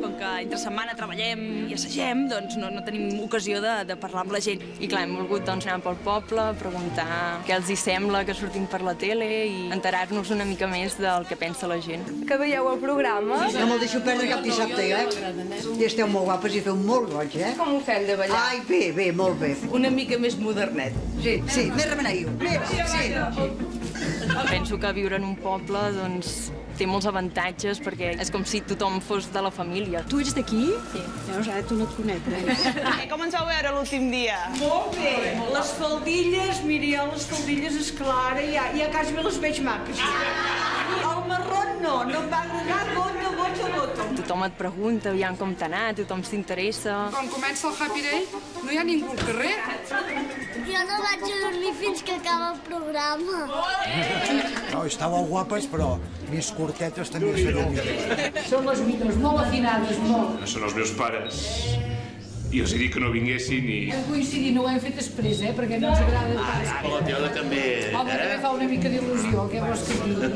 com que entre setmana treballem i assagem, doncs no tenim ocasió de parlar amb la gent. I clar, hem volgut anar pel poble, preguntar què els hi sembla que sortim per la tele i enterar-nos una mica més del que pensa la gent. Que veieu el programa? No me'l deixo perdre cap dissabte, I esteu molt guapes i feu molt goig, Com ho fem de ballar? Ai, bé, molt bé. Una mica més modernet. Sí, més remenaiu. Sí. Penso que viure en un poble, doncs, té molts avantatges perquè és com si tothom fos de la família. Tu ets d'aquí? Sí. Llavors ara tu no et conec res. Com ens vau veure l'últim dia? Molt bé. Les faldilles, miri, les faldilles, esclar, ja quasi les veig maques. El marrón no em va agradar, bota. Tothom et pregunta, aviam com t'ha anat, tothom s'interessa. Quan comença el Happy Day, no hi ha ningú al carrer. Jo no vaig a dormir fins que acaba el programa. No, estàveu guapes, però més curtetes també seria millor. Són les millors, molt afinades, molt. Són els meus pares i els he dit que no vinguessin i... Hem coincidit, no ho hem fet després, perquè no ens agrada pas. La teola també... Home, també fa una mica d'il·lusió, què vols que digui?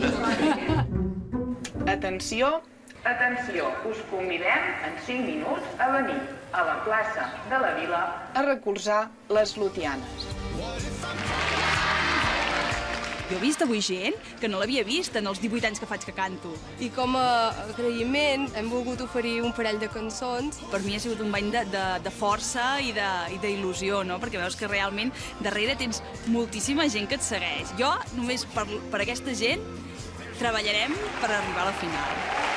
Atenció, us convidem en 5 minuts a venir a la plaça de la Vila a recolzar les Lutianes. Jo he vist avui gent que no l'havia vist en els 18 anys que faig que canto. I com a agraïment hem volgut oferir un parell de cançons. Per mi ha sigut un bany de força i d'il·lusió, no? Perquè veus que realment darrere tens moltíssima gent que et segueix. Jo, només per aquesta gent, treballarem per arribar a la final.